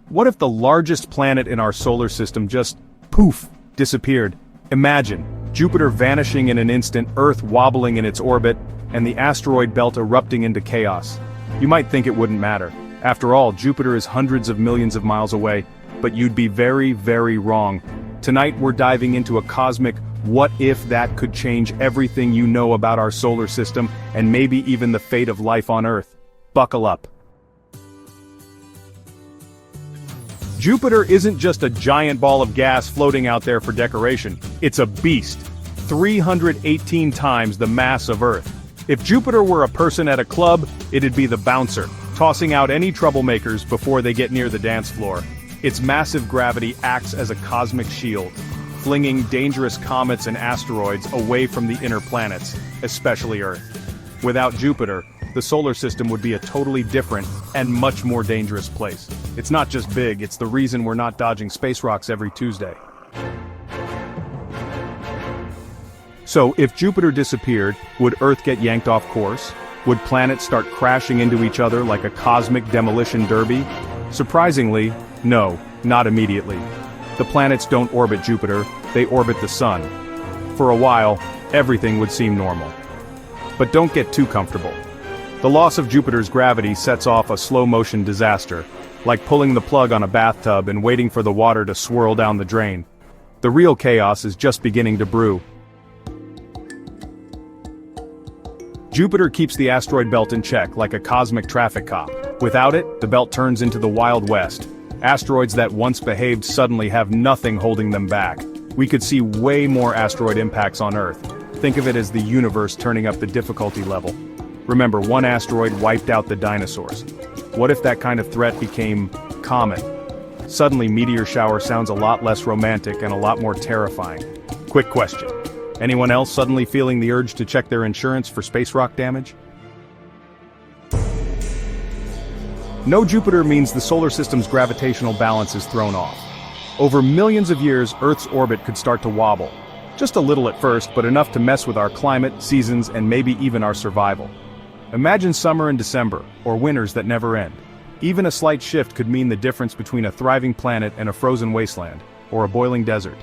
What if the largest planet in our solar system just, poof, disappeared? Imagine, Jupiter vanishing in an instant, Earth wobbling in its orbit, and the asteroid belt erupting into chaos. You might think it wouldn't matter. After all, Jupiter is hundreds of millions of miles away, but you'd be very, very wrong. Tonight we're diving into a cosmic what if that could change everything you know about our solar system, and maybe even the fate of life on Earth. Buckle up. Jupiter isn't just a giant ball of gas floating out there for decoration. It's a beast. 318 times the mass of Earth. If Jupiter were a person at a club, it'd be the bouncer, tossing out any troublemakers before they get near the dance floor. Its massive gravity acts as a cosmic shield, flinging dangerous comets and asteroids away from the inner planets, especially Earth. Without Jupiter, the solar system would be a totally different and much more dangerous place. It's not just big, it's the reason we're not dodging space rocks every Tuesday. So, if Jupiter disappeared, would Earth get yanked off course? Would planets start crashing into each other like a cosmic demolition derby? Surprisingly, no, not immediately. The planets don't orbit Jupiter, they orbit the Sun. For a while, everything would seem normal. But don't get too comfortable. The loss of Jupiter's gravity sets off a slow-motion disaster, like pulling the plug on a bathtub and waiting for the water to swirl down the drain. The real chaos is just beginning to brew. Jupiter keeps the asteroid belt in check like a cosmic traffic cop. Without it, the belt turns into the Wild West. Asteroids that once behaved suddenly have nothing holding them back. We could see way more asteroid impacts on Earth. Think of it as the universe turning up the difficulty level. Remember, one asteroid wiped out the dinosaurs. What if that kind of threat became common? Suddenly, meteor shower sounds a lot less romantic and a lot more terrifying. Quick question. Anyone else suddenly feeling the urge to check their insurance for space rock damage? No Jupiter means the solar system's gravitational balance is thrown off. Over millions of years, Earth's orbit could start to wobble. Just a little at first, but enough to mess with our climate, seasons, and maybe even our survival. Imagine summer in December, or winters that never end. Even a slight shift could mean the difference between a thriving planet and a frozen wasteland, or a boiling desert.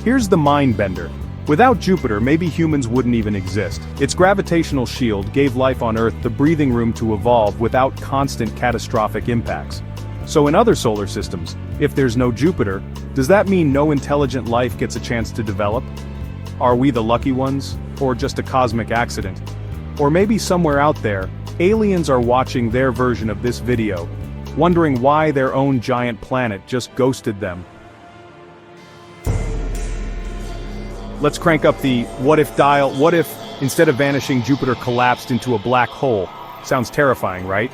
Here's the mind bender. Without Jupiter, maybe humans wouldn't even exist. Its gravitational shield gave life on Earth the breathing room to evolve without constant catastrophic impacts. So in other solar systems, if there's no Jupiter, does that mean no intelligent life gets a chance to develop? Are we the lucky ones, or just a cosmic accident? Or maybe somewhere out there, aliens are watching their version of this video, wondering why their own giant planet just ghosted them. Let's crank up the what if dial. What if, instead of vanishing, Jupiter collapsed into a black hole? Sounds terrifying, right?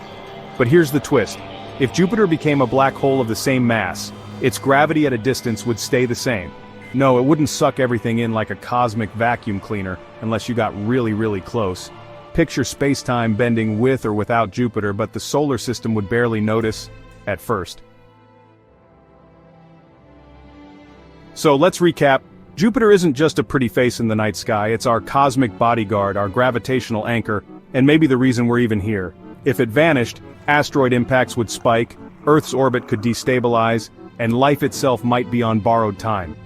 But here's the twist. If Jupiter became a black hole of the same mass, its gravity at a distance would stay the same. No, it wouldn't suck everything in like a cosmic vacuum cleaner, unless you got really, really close. Picture space-time bending with or without Jupiter, but the solar system would barely notice, at first. So let's recap. Jupiter isn't just a pretty face in the night sky, it's our cosmic bodyguard, our gravitational anchor, and maybe the reason we're even here. If it vanished, asteroid impacts would spike, Earth's orbit could destabilize, and life itself might be on borrowed time.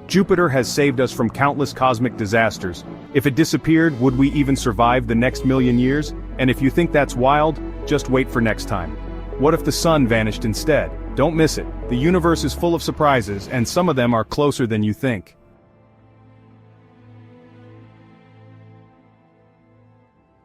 Jupiter has saved us from countless cosmic disasters. If it disappeared, would we even survive the next million years? And if you think that's wild, just wait for next time. What if the sun vanished instead? Don't miss it. The universe is full of surprises, and some of them are closer than you think.